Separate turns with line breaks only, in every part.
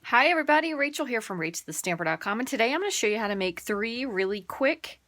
Hi everybody, Rachel here from Rachthestamper.com, and today I'm going to show you how to make 3 really quick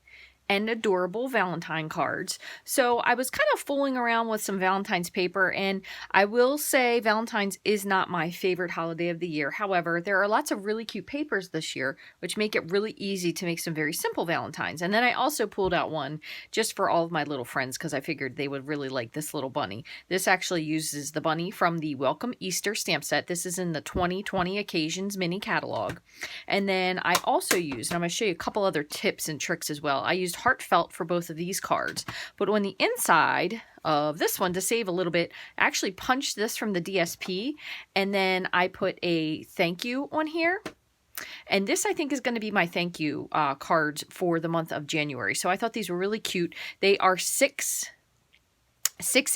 and adorable Valentine cards. So I was kind of fooling around with some Valentine's paper, and I will say Valentine's is not my favorite holiday of the year. However, there are lots of really cute papers this year, which make it really easy to make some very simple Valentines. And then I also pulled out one just for all of my little friends because I figured they would really like this little bunny. This actually uses the bunny from the Welcome Easter stamp set. This is in the 2020 Occasions mini catalog. And then I also used, and I'm going to show you a couple other tips and tricks as well. I used heartfelt for both of these cards, but on the inside of this one, to save a little bit, I actually punched this from the DSP, and then I put a thank you on here. And this, I think, is going to be my thank you cards for the month of January. So I thought these were really cute. They are 6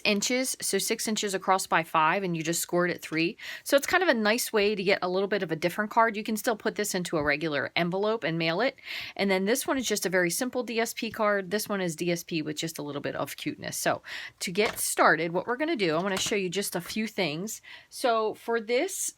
inches, so 6 inches across by 5, and you just scored at 3. So it's kind of a nice way to get a little bit of a different card. You can still put this into a regular envelope and mail it. And then this one is just a very simple DSP card. This one is DSP with just a little bit of cuteness. So to get started, what we're going to do, I'm going to show you just a few things. So for these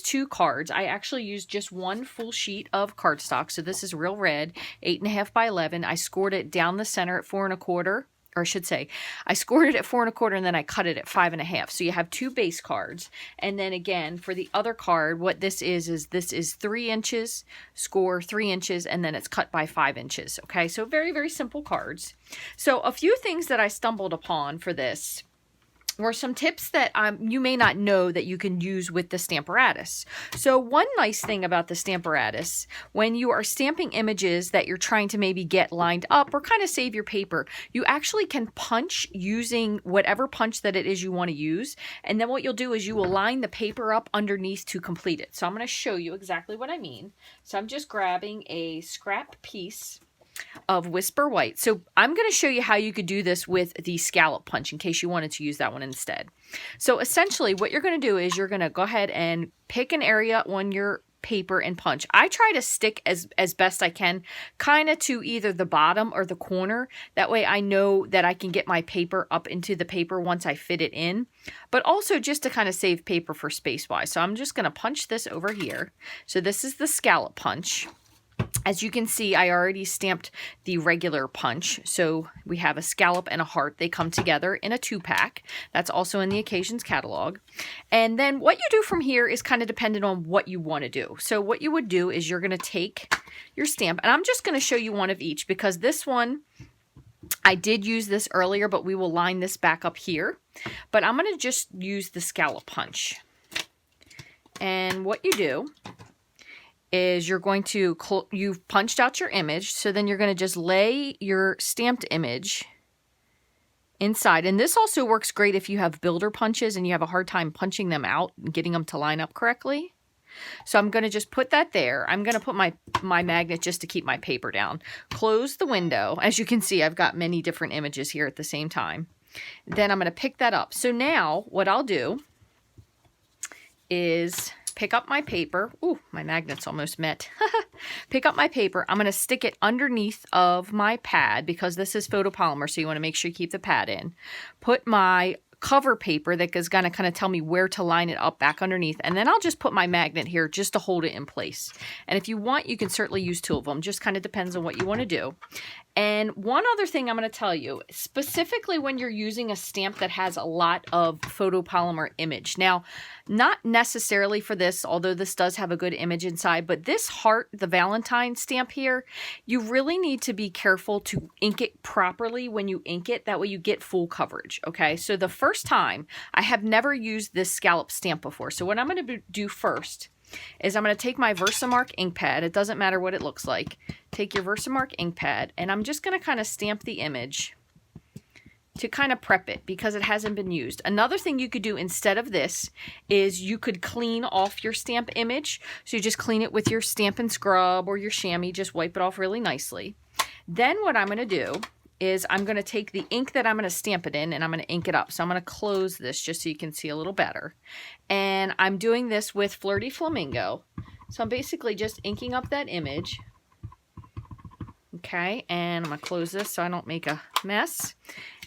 2 cards, I actually used just 1 full sheet of cardstock. So this is real red, 8.5 by 11. I scored it down the center at 4 1/4. Or I should say, I scored it at 4 1/4 and then I cut it at 5 1/2. So you have 2 base cards. And then again, for the other card, what this is this is 3 inches, score 3 inches, and then it's cut by 5 inches. Okay, so very, very simple cards. So a few things that I stumbled upon for this were some tips that you may not know that you can use with the Stamparatus. So one nice thing about the Stamparatus, when you are stamping images that you're trying to maybe get lined up or kind of save your paper, you actually can punch using whatever punch that it is you want to use. And then what you'll do is you will line the paper up underneath to complete it. So I'm going to show you exactly what I mean. So I'm just grabbing a scrap piece of Whisper White. So I'm going to show you how you could do this with the scallop punch in case you wanted to use that one instead. So essentially what you're going to do is you're going to go ahead and pick an area on your paper and punch. I try to stick as best I can kind of to either the bottom or the corner. That way I know that I can get my paper up into the paper once I fit it in, but also just to kind of save paper for space wise. So I'm just going to punch this over here. So this is the scallop punch. As you can see, I already stamped the regular punch. So we have a scallop and a heart. They come together in a 2-pack. That's also in the Occasions catalog. And then what you do from here is kind of dependent on what you want to do. So what you would do is you're going to take your stamp, and I'm just going to show you one of each because this one, I did use this earlier, but we will line this back up here. But I'm going to just use the scallop punch. And what you do is you're going to, you've punched out your image, so then you're going to just lay your stamped image inside. And this also works great if you have builder punches and you have a hard time punching them out and getting them to line up correctly. So I'm going to just put that there. I'm going to put my magnet just to keep my paper down. Close the window. As you can see, I've got many different images here at the same time. Then I'm going to pick that up. So now what I'll do is pick up my paper. Ooh, my magnet's almost met. Pick up my paper. I'm going to stick it underneath of my pad because this is photopolymer, so you want to make sure you keep the pad in. Put my cover paper that is going to kind of tell me where to line it up back underneath, and then I'll just put my magnet here just to hold it in place. And if you want, you can certainly use 2 of them. Just kind of depends on what you want to do. And one other thing I'm going to tell you, specifically when you're using a stamp that has a lot of photopolymer image. Now, not necessarily for this, although this does have a good image inside, but this heart, the Valentine stamp here, you really need to be careful to ink it properly when you ink it. That way you get full coverage, okay? So the first time, I have never used this scallop stamp before. So what I'm going to do first is I'm going to take my Versamark ink pad. It doesn't matter what it looks like. Take your Versamark ink pad, and I'm just going to kind of stamp the image to kind of prep it because it hasn't been used. Another thing you could do instead of this is you could clean off your stamp image. So you just clean it with your Stampin' Scrub or your chamois, just wipe it off really nicely. Then what I'm going to do is I'm going to take the ink that I'm going to stamp it in and I'm going to ink it up. So I'm going to close this just so you can see a little better. And I'm doing this with Flirty Flamingo. So I'm basically just inking up that image. Okay, and I'm going to close this so I don't make a mess.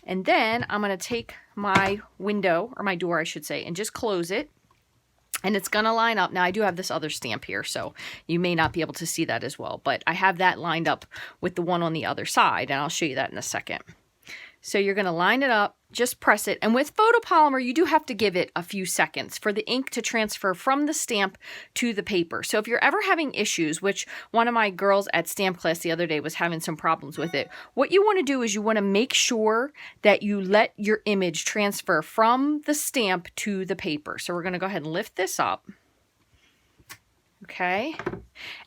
And then I'm going to take my window, or my door I should say, and just close it. And it's going to line up. Now, I do have this other stamp here, so you may not be able to see that as well. But I have that lined up with the one on the other side, and I'll show you that in a second. So you're going to line it up, just press it. And with photopolymer, you do have to give it a few seconds for the ink to transfer from the stamp to the paper. So if you're ever having issues, which one of my girls at stamp class the other day was having some problems with it, what you want to do is you want to make sure that you let your image transfer from the stamp to the paper. So we're going to go ahead and lift this up. Okay.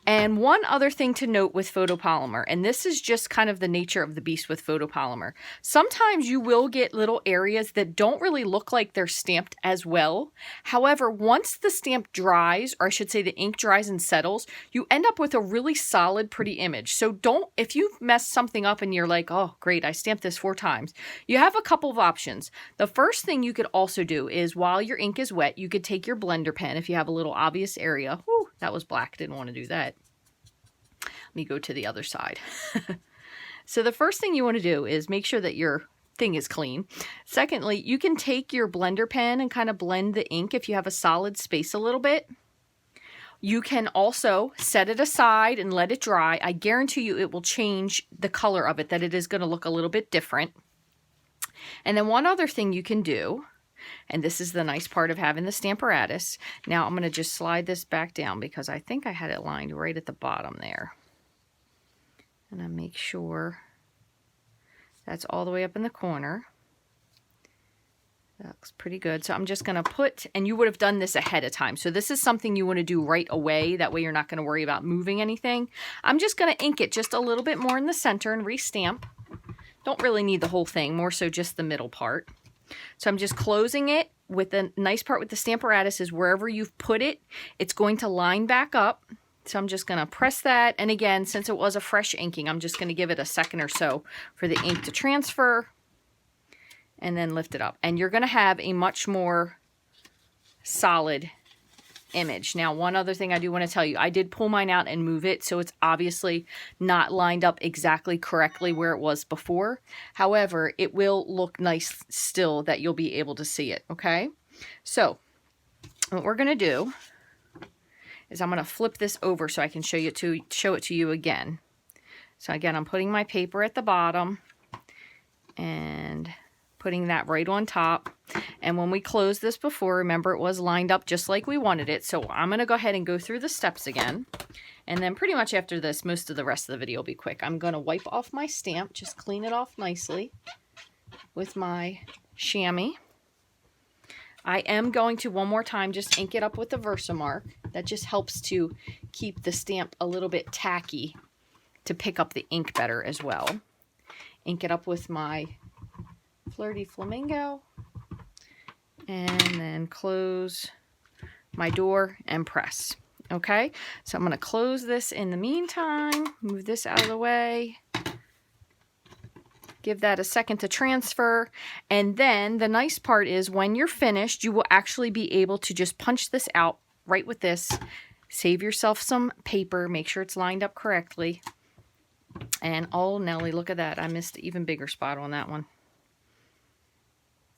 And one other thing to note with photopolymer, and this is just kind of the nature of the beast with photopolymer. Sometimes you will get little areas that don't really look like they're stamped as well. However, once the stamp dries, or I should say the ink dries and settles, you end up with a really solid, pretty image. So don't, if you've messed something up and you're like, oh, great, I stamped this 4 times, you have a couple of options. The first thing you could also do is while your ink is wet, you could take your blender pen if you have a little obvious area. Whew, that was black, didn't want to do that. Let me go to the other side. So the first thing you want to do is make sure that your thing is clean. Secondly, you can take your blender pen and kind of blend the ink if you have a solid space a little bit. You can also set it aside and let it dry. I guarantee you it will change the color of it, that it is going to look a little bit different. And then one other thing you can do, and this is the nice part of having the Stamparatus. Now I'm going to just slide this back down because I think I had it lined right at the bottom there. And I make sure that's all the way up in the corner. That looks pretty good. So I'm just going to put, and you would have done this ahead of time. So this is something you want to do right away. That way you're not going to worry about moving anything. I'm just going to ink it just a little bit more in the center and restamp. Don't really need the whole thing, more so just the middle part. So I'm just closing it. With the nice part with the Stamparatus is wherever you've put it, it's going to line back up. So I'm just going to press that. And again, since it was a fresh inking, I'm just going to give it a second or so for the ink to transfer and then lift it up. And you're going to have a much more solid image. Now, one other thing I do want to tell you, I did pull mine out and move it, so it's obviously not lined up exactly correctly where it was before. However, it will look nice still that you'll be able to see it, okay? So, what we're going to do is I'm going to flip this over so I can show it to you again. So again, I'm putting my paper at the bottom and putting that right on top. And when we closed this before, remember it was lined up just like we wanted it. So I'm going to go ahead and go through the steps again. And then pretty much after this, most of the rest of the video will be quick. I'm going to wipe off my stamp, just clean it off nicely with my chamois. I am going to, one more time, just ink it up with the Versamark. That just helps to keep the stamp a little bit tacky to pick up the ink better as well. Ink it up with my Flirty Flamingo. And then close my door and press. Okay, so I'm going to close this in the meantime. Move this out of the way. Give that a second to transfer. And then the nice part is when you're finished, you will actually be able to just punch this out right with this. Save yourself some paper. Make sure it's lined up correctly. And oh, Nelly, look at that. I missed an even bigger spot on that one.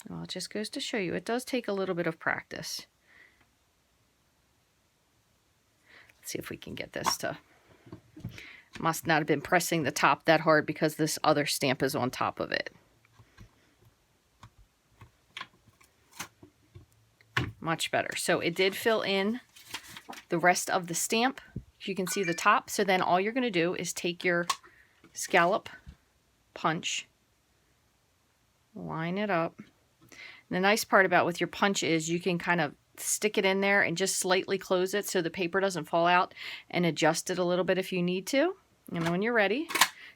Well, it just goes to show you, it does take a little bit of practice. Let's see if we can get this to... Must not have been pressing the top that hard because this other stamp is on top of it. Much better. So it did fill in the rest of the stamp. You can see the top. So then all you're going to do is take your scallop punch, line it up. And the nice part about with your punch is you can kind of stick it in there and just slightly close it so the paper doesn't fall out, and adjust it a little bit if you need to. And then when you're ready,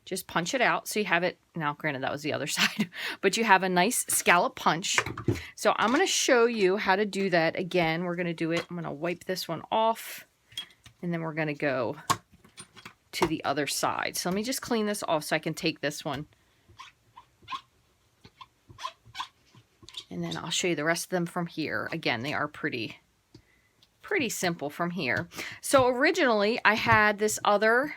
just punch it out. So you have it, now granted that was the other side, but you have a nice scallop punch. So I'm going to show you how to do that again. We're going to do it, I'm going to wipe this one off, and then we're going to go to the other side. So let me just clean this off so I can take this one. And then I'll show you the rest of them from here. Again, they are pretty simple from here. So originally I had this other,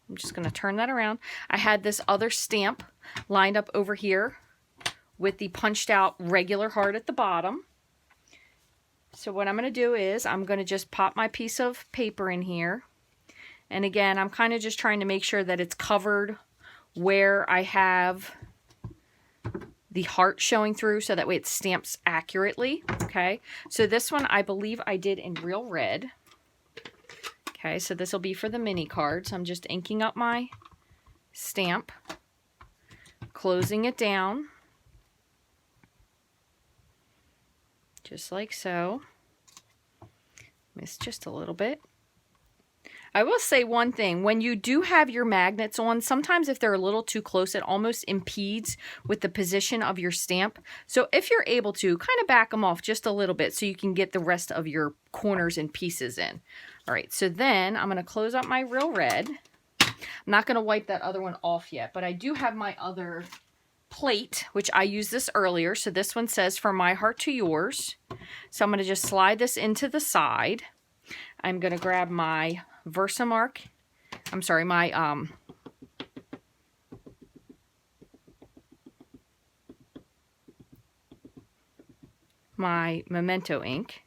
I'm just going to turn that around. I had this other stamp lined up over here with the punched out regular heart at the bottom. So what I'm going to do is I'm going to just pop my piece of paper in here. And again, I'm kind of just trying to make sure that it's covered where I have the heart showing through, so that way it stamps accurately. Okay, so this one I believe I did in real red. Okay, so this will be for the mini cards. I'm just inking up my stamp, closing it down, just like so. Missed just a little bit. I will say one thing, when you do have your magnets on, sometimes if they're a little too close, it almost impedes with the position of your stamp. So if you're able to, kind of back them off just a little bit so you can get the rest of your corners and pieces in. All right, so then I'm going to close up my real red. I'm not going to wipe that other one off yet, but I do have my other plate, which I used this earlier. So this one says, "From my heart to yours." So I'm going to just slide this into the side. I'm going to grab my Versamark, I'm sorry, my Memento ink.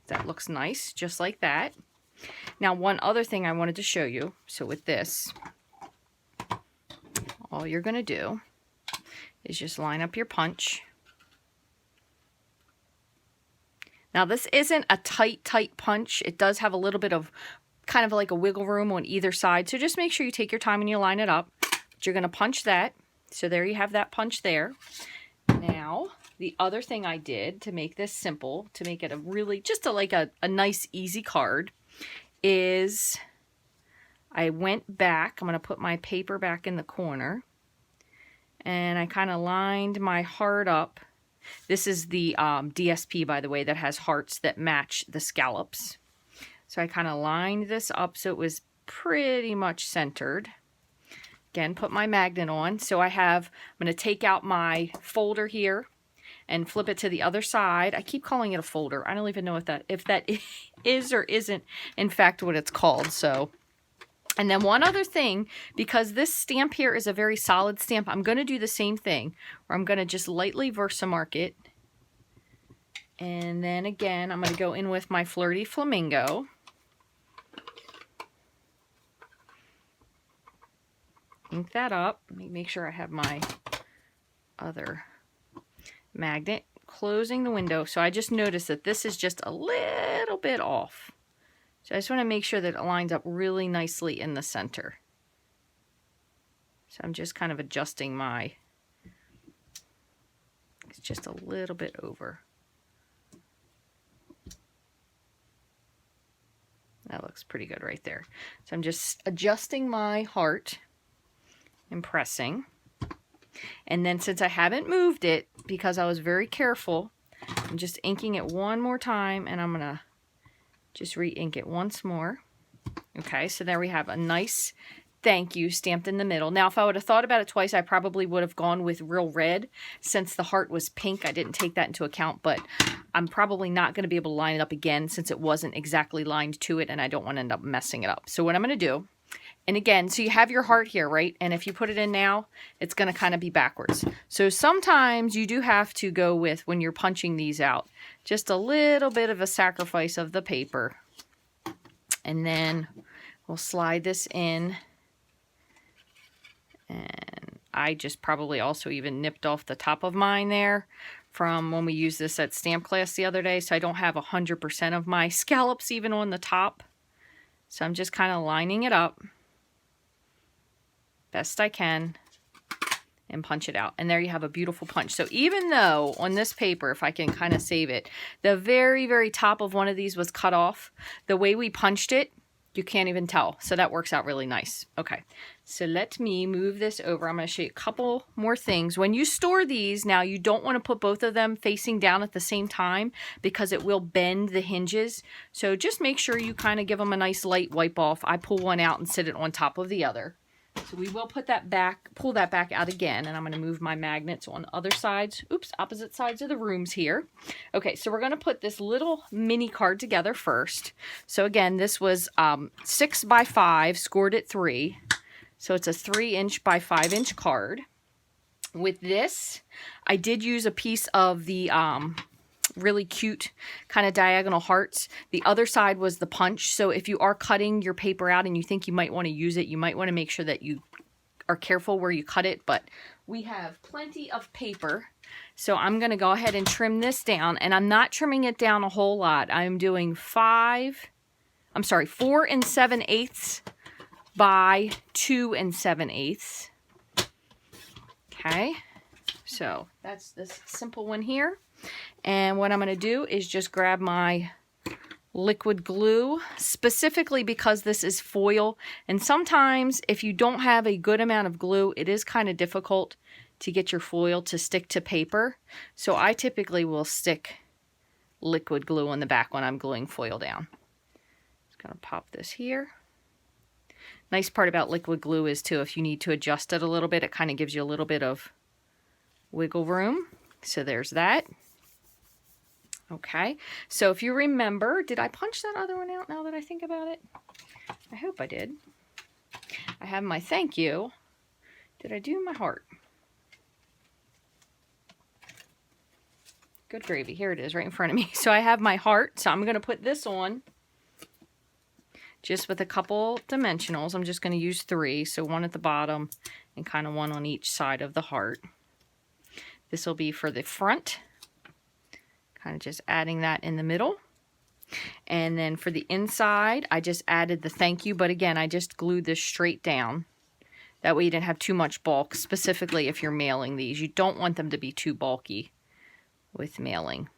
That looks nice, just like that. Now, one other thing I wanted to show you. So with this, all you're going to do is just line up your punch. Now, this isn't a tight punch. It does have a little bit of kind of like a wiggle room on either side. So just make sure you take your time and you line it up. But you're going to punch that. So there you have that punch there. Now, the other thing I did to make this simple, to make it a really, just like a nice, easy card, is I went back. I'm going to put my paper back in the corner. And I kind of lined my heart up. This is the DSP, by the way, that has hearts that match the scallops. So I kind of lined this up so it was pretty much centered. Again, put my magnet on. So I'm going to take out my folder here and flip it to the other side. I keep calling it a folder. I don't even know if that is or isn't in fact what it's called. So, and then one other thing, because this stamp here is a very solid stamp, I'm going to do the same thing, where I'm going to just lightly Versamark it. And then again, I'm going to go in with my Flirty Flamingo. Ink that up. Let me make sure I have my other magnet, closing the window. So I just noticed that this is just a little bit off. So I just want to make sure that it lines up really nicely in the center. So I'm just kind of adjusting it's just a little bit over. That looks pretty good right there. So I'm just adjusting my heart and pressing. And then since I haven't moved it, because I was very careful, I'm just inking it one more time, and I'm going to just re-ink it once more. Okay, so there we have a nice thank you stamped in the middle. Now, if I would have thought about it twice, I probably would have gone with real red. Since the heart was pink, I didn't take that into account, but I'm probably not going to be able to line it up again since it wasn't exactly lined to it, and I don't want to end up messing it up. So what I'm going to do, and again, so you have your heart here, right? And if you put it in now, it's going to kind of be backwards. So sometimes you do have to go with, when you're punching these out, just a little bit of a sacrifice of the paper. And then we'll slide this in. And I just probably also even nipped off the top of mine there from when we used this at stamp class the other day. So I don't have 100% of my scallops even on the top. So I'm just kind of lining it up best I can and punch it out. And there you have a beautiful punch. So even though on this paper, if I can kind of save it, the very, very top of one of these was cut off, the way we punched it, you can't even tell. So that works out really nice. Okay, so let me move this over. I'm going to show you a couple more things. When you store these, now you don't want to put both of them facing down at the same time because it will bend the hinges. So just make sure you kind of give them a nice light wipe off. I pull one out and sit it on top of the other. So we will put that back, pull that back out again, and I'm going to move my magnets on other sides, opposite sides of the rooms here. Okay, so we're going to put this little mini card together first. So again, this was 6 by 5, scored at 3. So it's a 3" by 5" card. With this, I did use a piece of the really cute kind of diagonal hearts. The other side was the punch. So if you are cutting your paper out and you think you might want to use it, you might want to make sure that you are careful where you cut it. But we have plenty of paper. So I'm going to go ahead and trim this down. And I'm not trimming it down a whole lot. I'm doing 4 7/8 by 2 7/8. Okay. So that's this simple one here. And what I'm going to do is just grab my liquid glue, specifically because this is foil. And sometimes if you don't have a good amount of glue, it is kind of difficult to get your foil to stick to paper. So I typically will stick liquid glue on the back when I'm gluing foil down. Just going to pop this here. Nice part about liquid glue is too, if you need to adjust it a little bit, it kind of gives you a little bit of wiggle room. So there's that. Okay, so if you remember, did I punch that other one out now that I think about it? I hope I did. I have my thank you. Did I do my heart? Good gravy. Here it is right in front of me. So I have my heart. So I'm going to put this on just with a couple dimensionals. I'm just going to use 3. So 1 at the bottom and kind of 1 on each side of the heart. This will be for the front. Kind of just adding that in the middle. And then for the inside, I just added the thank you. But again, I just glued this straight down. That way you didn't have too much bulk, specifically if you're mailing these. You don't want them to be too bulky with mailing.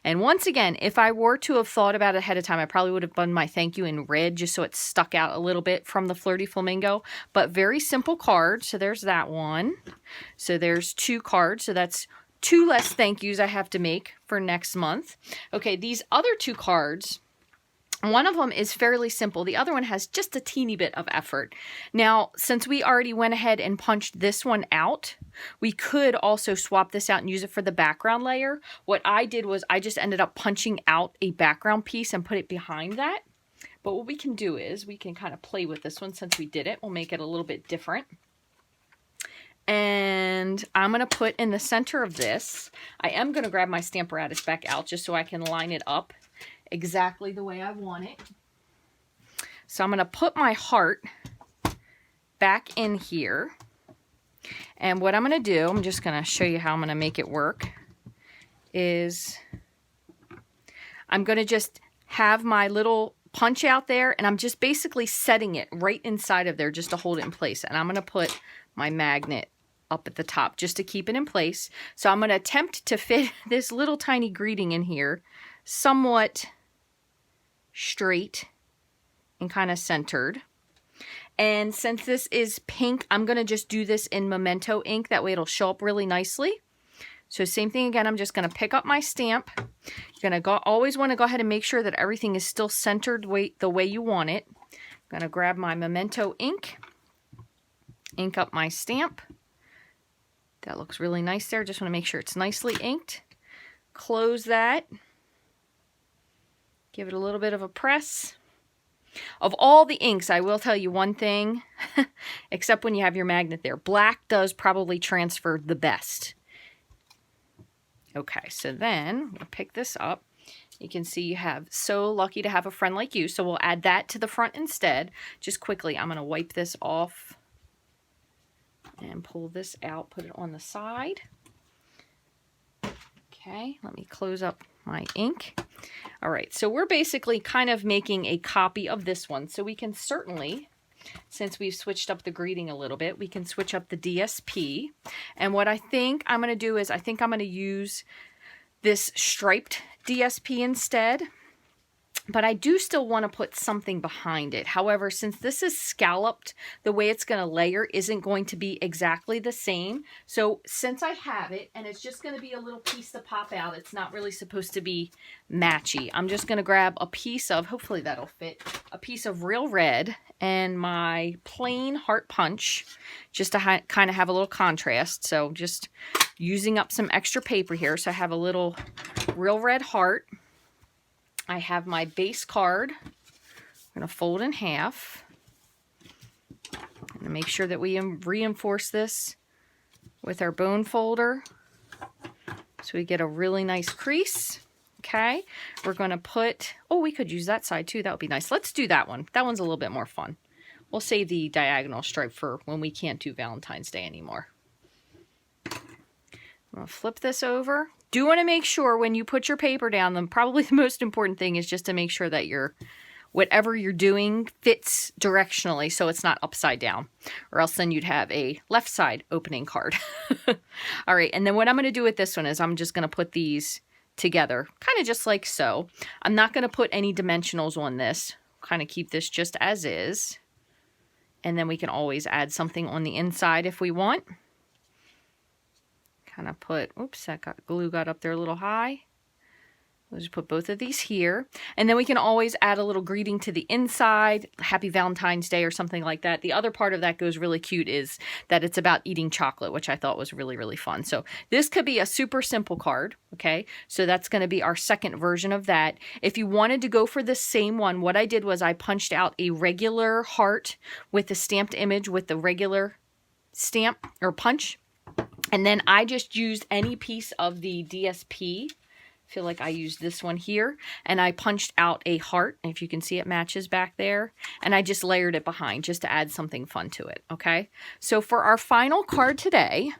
And once again, if I were to have thought about it ahead of time, I probably would have done my thank you in red just so it stuck out a little bit from the Flirty Flamingo. But very simple card. So there's that one. So there's 2 cards. So that's 2 less thank yous I have to make for next month. Okay, these other 2 cards, one of them is fairly simple. The other one has just a teeny bit of effort. Now, since we already went ahead and punched this one out, we could also swap this out and use it for the background layer. What I did was I just ended up punching out a background piece and put it behind that. But what we can do is we can kind of play with this one since we did it. We'll make it a little bit different. And I'm going to put in the center of this, I am going to grab my Stamparatus back out just so I can line it up exactly the way I want it. So I'm going to put my heart back in here. And what I'm going to do, I'm just going to show you how I'm going to make it work, is I'm going to just have my little punch out there and I'm just basically setting it right inside of there just to hold it in place. And I'm going to put my magnet up at the top just to keep it in place. So I'm going to attempt to fit this little tiny greeting in here somewhat straight and kind of centered. And since this is pink, I'm going to just do this in Memento ink. That way it'll show up really nicely. So same thing again, I'm just going to pick up my stamp. You're going to always want to go ahead and make sure that everything is still centered the way you want it. I'm going to grab my Memento ink, ink up my stamp. That looks really nice there. Just want to make sure it's nicely inked. Close that. Give it a little bit of a press. Of all the inks, I will tell you one thing, except when you have your magnet there. Black does probably transfer the best. Okay, so then we'll pick this up. You can see you have So Lucky to Have a Friend Like You. So we'll add that to the front instead. Just quickly, I'm going to wipe this off and pull this out, put it on the side. Okay, let me close up my ink. All right, so we're basically kind of making a copy of this one. So we can certainly, since we've switched up the greeting a little bit, we can switch up the DSP. And what I think I'm going to do is I think I'm going to use this striped DSP instead. but I do still want to put something behind it. However, since this is scalloped, the way it's going to layer isn't going to be exactly the same. So since I have it, and it's just going to be a little piece to pop out, it's not really supposed to be matchy. I'm just going to grab a piece of, hopefully that'll fit, a piece of real red and my plain heart punch, just to kind of have a little contrast. So just using up some extra paper here. So I have a little real red heart. I have my base card. I'm going to fold in half. And make sure that we reinforce this with our bone folder so we get a really nice crease. Okay, we're going to put, oh, we could use that side too. That would be nice. Let's do that one. That one's a little bit more fun. We'll save the diagonal stripe for when we can't do Valentine's Day anymore. I'm going to flip this over. Do want to make sure when you put your paper down, probably the most important thing is just to make sure that whatever you're doing fits directionally so it's not upside down, or else then you'd have a left side opening card. All right, and then what I'm going to do with this one is I'm just going to put these together, kind of just like so. I'm not going to put any dimensionals on this, kind of keep this just as is, and then we can always add something on the inside if we want. Kind of put, oops, glue got up there a little high. We'll just put both of these here. And then we can always add a little greeting to the inside, Happy Valentine's Day or something like that. The other part of that goes really cute is that it's about eating chocolate, which I thought was really, really fun. So this could be a super simple card, okay? So that's going to be our second version of that. If you wanted to go for the same one, what I did was I punched out a regular heart with the stamped image with the regular stamp or punch. And then I just used any piece of the DSP. I feel like I used this one here. And I punched out a heart. If you can see, it matches back there. And I just layered it behind just to add something fun to it. Okay. So for our final card today,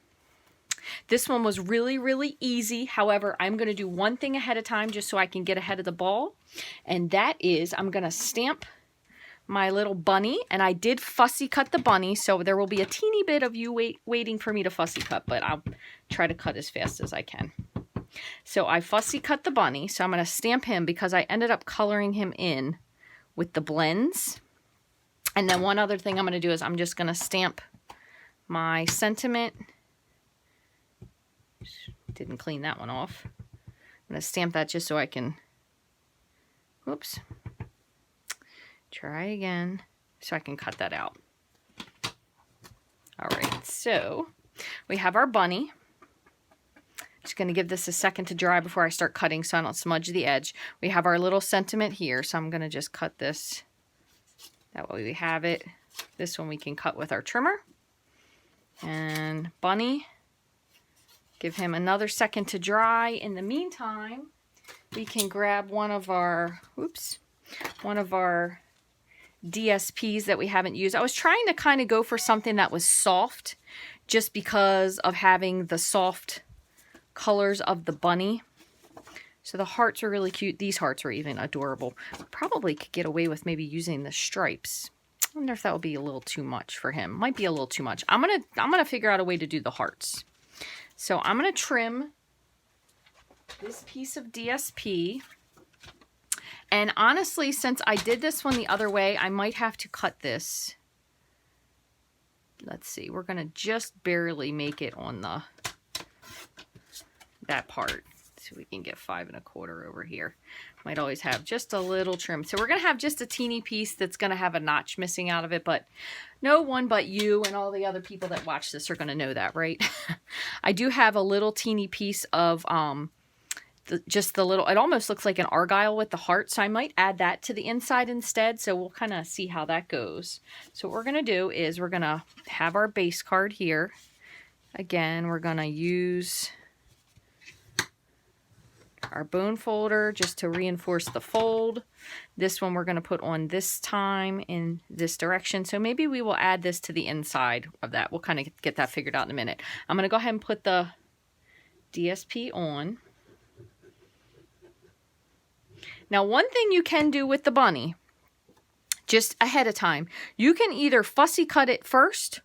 this one was really, really easy. However, I'm going to do one thing ahead of time just so I can get ahead of the ball. And that is I'm going to stamp my little bunny, and I did fussy cut the bunny, so there will be a teeny bit of you waiting for me to fussy cut, but I'll try to cut as fast as I can. So I fussy cut the bunny, so I'm going to stamp him because I ended up coloring him in with the blends. And then one other thing I'm going to do is I'm just going to stamp my sentiment. Didn't clean that one off. I'm going to stamp that just so I can, whoops. Try again so I can cut that out. All right, so we have our bunny. Just going to give this a second to dry before I start cutting so I don't smudge the edge. We have our little sentiment here, so I'm going to just cut this. That way we have it. This one we can cut with our trimmer. And bunny, give him another second to dry. In the meantime, we can grab one of our DSPs that we haven't used. I was trying to kind of go for something that was soft just because of having the soft colors of the bunny. So the hearts are really cute. These hearts are even adorable. Probably could get away with maybe using the stripes. I wonder if that would be a little too much for him. Might be a little too much. I'm gonna figure out a way to do the hearts. So I'm gonna trim this piece of DSP. And honestly, since I did this one the other way, I might have to cut this. Let's see, we're going to just barely make it on that part. So we can get 5 1/4 over here. Might always have just a little trim. So we're going to have just a teeny piece that's going to have a notch missing out of it, but no one but you and all the other people that watch this are going to know that, right? I do have a little teeny piece of just the little, it almost looks like an argyle with the heart, so I might add that to the inside instead, so we'll kind of see how that goes. So what we're going to do is we're going to have our base card here. Again, we're going to use our bone folder just to reinforce the fold. This one we're going to put on this time in this direction, so maybe we will add this to the inside of that. We'll kind of get that figured out in a minute. I'm going to go ahead and put the DSP on. Now, one thing you can do with the bunny, just ahead of time, you can either fussy cut it first,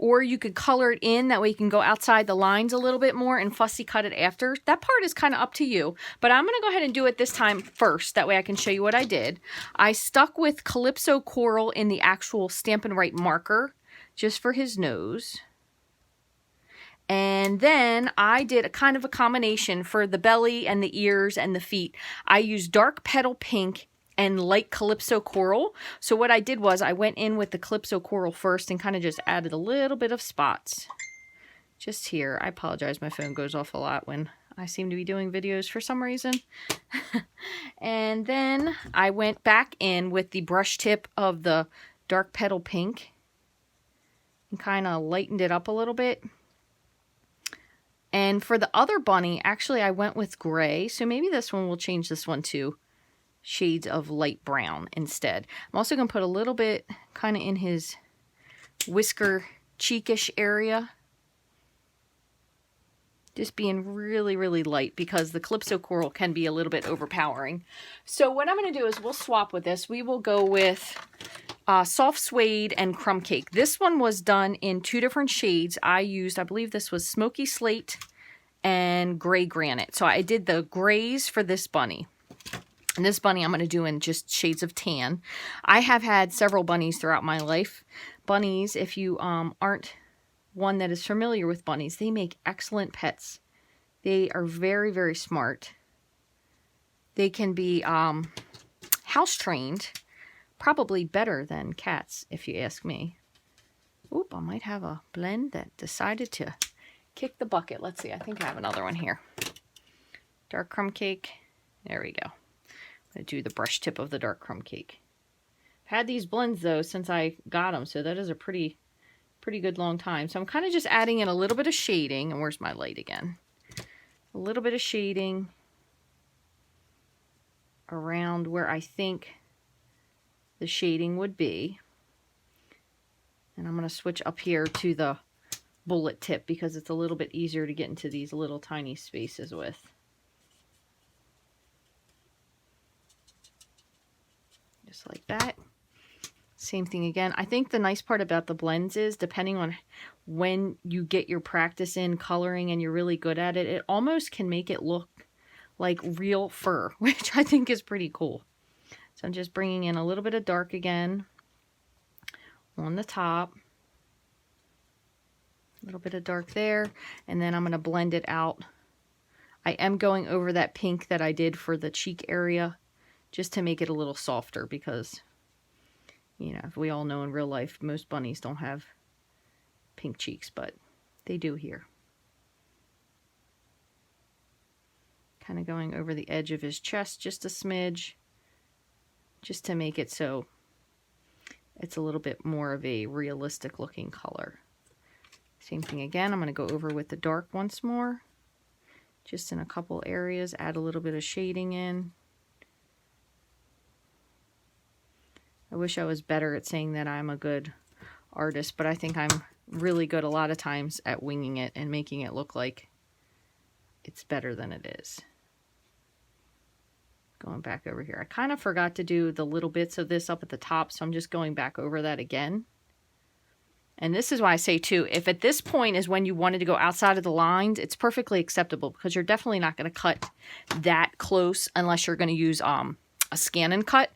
or you could color it in. That way you can go outside the lines a little bit more and fussy cut it after. That part is kind of up to you, but I'm going to go ahead and do it this time first. That way I can show you what I did. I stuck with Calypso Coral in the actual Stampin' Right marker just for his nose. And then I did a kind of a combination for the belly and the ears and the feet. I used dark petal pink and light Calypso Coral. So what I did was I went in with the Calypso Coral first and kind of just added a little bit of spots. Just here. I apologize, my phone goes off a lot when I seem to be doing videos for some reason. And then I went back in with the brush tip of the dark petal pink and kind of lightened it up a little bit. And for the other bunny, actually I went with gray, so maybe this one will change this one to shades of light brown instead. I'm also going to put a little bit kind of in his whisker cheekish area. Just being really, really light because the Calypso Coral can be a little bit overpowering. So what I'm going to do is we'll swap with this. We will go with Soft Suede and Crumb Cake. This one was done in 2 different shades. I believe this was Smoky Slate and Gray Granite. So I did the grays for this bunny. And this bunny I'm going to do in just shades of tan. I have had several bunnies throughout my life. Bunnies, if you aren't one that is familiar with bunnies, they make excellent pets. They are very, very smart. They can be house trained. Probably better than cats, if you ask me. Oop, I might have a blend that decided to kick the bucket. Let's see, I think I have another one here. Dark Crumb Cake. There we go. I'm going to do the brush tip of the Dark Crumb Cake. I've had these blends, though, since I got them, so that is a pretty good long time. So I'm kind of just adding in a little bit of shading. And where's my light again? A little bit of shading around where I think the shading would be. And I'm going to switch up here to the bullet tip because it's a little bit easier to get into these little tiny spaces with. Just like that. Same thing again. I think the nice part about the blends is, depending on when you get your practice in coloring and you're really good at it, it almost can make it look like real fur, which I think is pretty cool. So I'm just bringing in a little bit of dark again on the top. A little bit of dark there. And then I'm going to blend it out. I am going over that pink that I did for the cheek area just to make it a little softer because, you know, we all know in real life most bunnies don't have pink cheeks, but they do here. Kind of going over the edge of his chest just a smidge, just to make it so it's a little bit more of a realistic looking color. Same thing again, I'm going to go over with the dark once more, just in a couple areas, add a little bit of shading in. I wish I was better at saying that I'm a good artist, but I think I'm really good a lot of times at winging it and making it look like it's better than it is. Going back over here. I kind of forgot to do the little bits of this up at the top, so I'm just going back over that again. And this is why I say too, if at this point is when you wanted to go outside of the lines, it's perfectly acceptable because you're definitely not going to cut that close unless you're going to use a scan and cut.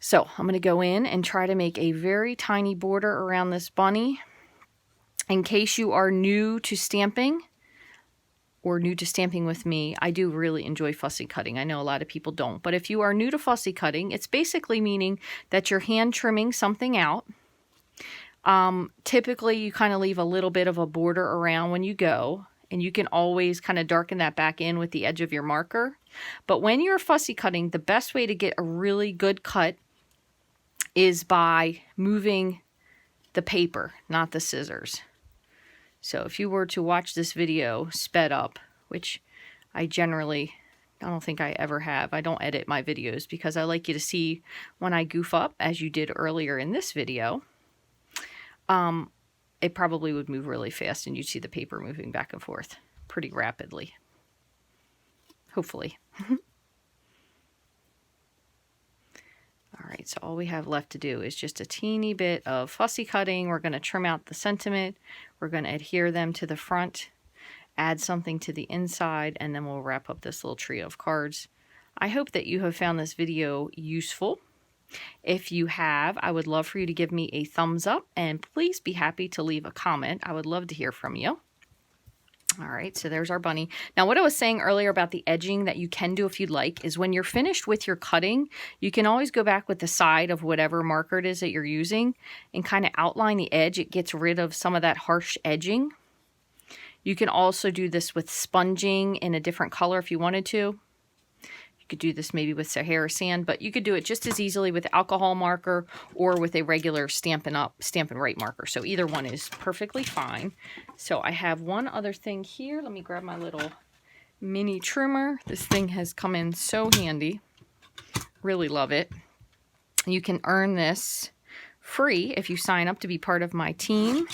So I'm going to go in and try to make a very tiny border around this bunny. In case you are new to stamping or new to stamping with me, I do really enjoy fussy cutting. I know a lot of people don't, but if you are new to fussy cutting, it's basically meaning that you're hand trimming something out. Typically you kind of leave a little bit of a border around when you go, and you can always kind of darken that back in with the edge of your marker. But when you're fussy cutting, the best way to get a really good cut is by moving the paper, not the scissors. So if you were to watch this video sped up, which I don't think I ever have. I don't edit my videos because I like you to see when I goof up, as you did earlier in this video. It probably would move really fast and you'd see the paper moving back and forth pretty rapidly. Hopefully. All right, so all we have left to do is just a teeny bit of fussy cutting. We're going to trim out the sentiment. We're going to adhere them to the front, add something to the inside, and then we'll wrap up this little trio of cards. I hope that you have found this video useful. If you have, I would love for you to give me a thumbs up, and please be happy to leave a comment. I would love to hear from you. All right, so there's our bunny. Now, what I was saying earlier about the edging that you can do if you'd like is when you're finished with your cutting, you can always go back with the side of whatever marker it is that you're using and kind of outline the edge. It gets rid of some of that harsh edging. You can also do this with sponging in a different color if you wanted to. You could do this maybe with Sahara sand, but you could do it just as easily with alcohol marker or with a regular Stampin' Up, Stampin' Right marker. So either one is perfectly fine. So I have one other thing here. Let me grab my little mini trimmer. This thing has come in so handy. Really love it. You can earn this free if you sign up to be part of my team.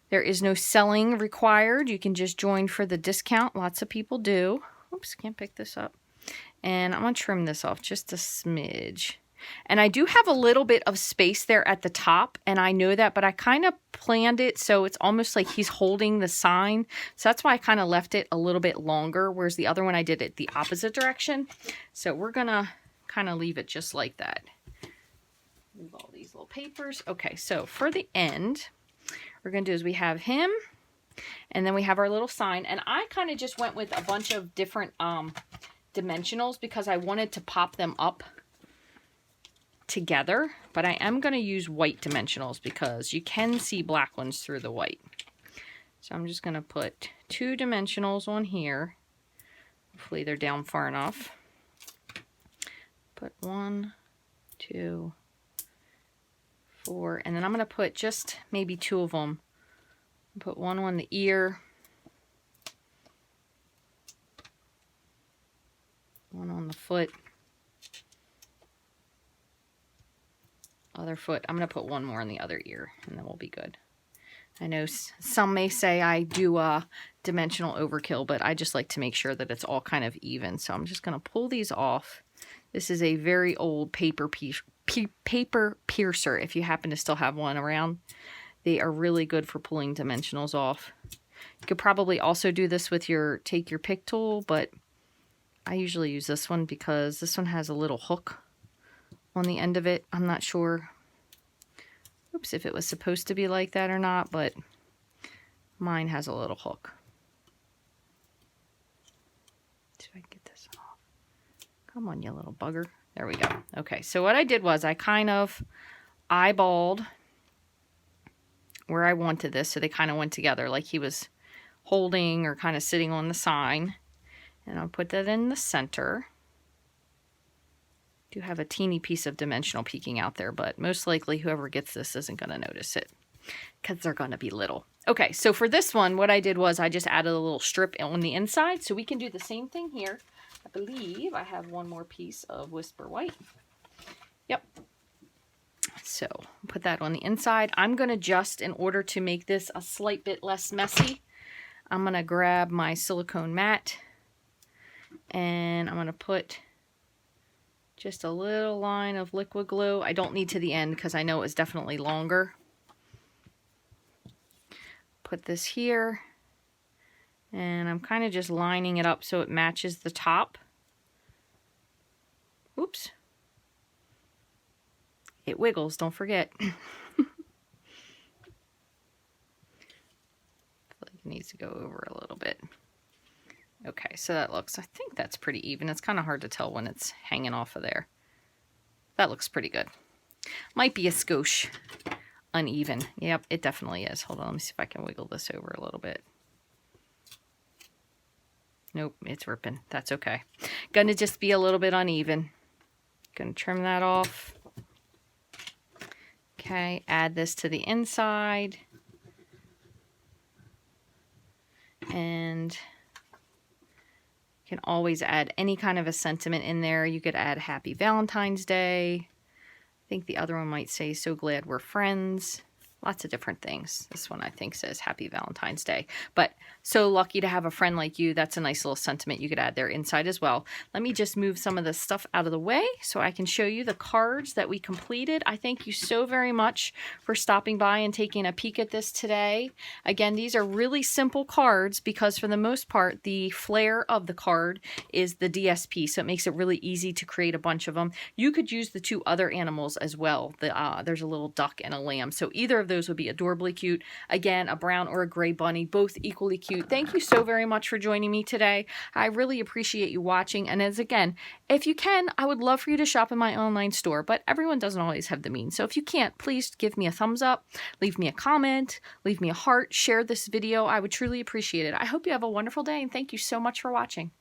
There is no selling required. You can just join for the discount. Lots of people do. Oops, can't pick this up. And I'm going to trim this off just a smidge. And I do have a little bit of space there at the top, and I know that, but I kind of planned it so it's almost like he's holding the sign. So that's why I kind of left it a little bit longer, whereas the other one I did it the opposite direction. So we're going to kind of leave it just like that. Move all these little papers. Okay, so for the end, we're going to do is we have him, and then we have our little sign. And I kind of just went with a bunch of different dimensionals because I wanted to pop them up together, but I am going to use white dimensionals because you can see black ones through the white. So I'm just going to put 2 dimensionals on here. Hopefully they're down far enough. Put 1, 2, 4, and then I'm going to put just maybe 2 of them. Put one on the ear, one on the foot, other foot. I'm going to put one more on the other ear, and then we'll be good. I know some may say I do dimensional overkill, but I just like to make sure that it's all kind of even. So I'm just going to pull these off. This is a very old paper piercer, if you happen to still have one around. They are really good for pulling dimensionals off. You could probably also do this with your take your pick tool, but I usually use this one because this one has a little hook on the end of it. I'm not sure, oops, if it was supposed to be like that or not, but mine has a little hook. See if I can get this off. Come on, you little bugger. There we go. Okay, so what I did was I kind of eyeballed where I wanted this, so they kind of went together like he was holding or kind of sitting on the sign. And I'll put that in the center. Do have a teeny piece of dimensional peeking out there, but most likely whoever gets this isn't going to notice it because they're going to be little. Okay, so for this one, what I did was I just added a little strip on the inside, so we can do the same thing here. I believe I have one more piece of Whisper White. Yep. So put that on the inside. I'm going to just, in order to make this a slight bit less messy, I'm going to grab my silicone mat and I'm going to put just a little line of liquid glue. I don't need to the end because I know it's definitely longer. Put this here and I'm kind of just lining it up so it matches the top. Oops. It wiggles, don't forget. I feel like it needs to go over a little bit. Okay, so that looks, I think that's pretty even. It's kind of hard to tell when it's hanging off of there. That looks pretty good. Might be a skosh uneven. Yep, it definitely is. Hold on, let me see if I can wiggle this over a little bit. Nope, it's ripping. That's okay. Gonna just be a little bit uneven. Gonna trim that off. Okay, add this to the inside. And you can always add any kind of a sentiment in there. You could add Happy Valentine's Day. I think the other one might say, so glad we're friends. Lots of different things. This one I think says Happy Valentine's Day. But so lucky to have a friend like you. That's a nice little sentiment you could add there inside as well. Let me just move some of the stuff out of the way so I can show you the cards that we completed. I thank you so very much for stopping by and taking a peek at this today. Again, these are really simple cards because for the most part, the flair of the card is the DSP. So it makes it really easy to create a bunch of them. You could use the two other animals as well. There's a little duck and a lamb. So either of those would be adorably cute. Again, a brown or a gray bunny, both equally cute. Thank you so very much for joining me today. I really appreciate you watching. And as again, if you can, I would love for you to shop in my online store, but everyone doesn't always have the means. So if you can't, please give me a thumbs up, leave me a comment, leave me a heart, share this video. I would truly appreciate it. I hope you have a wonderful day and thank you so much for watching.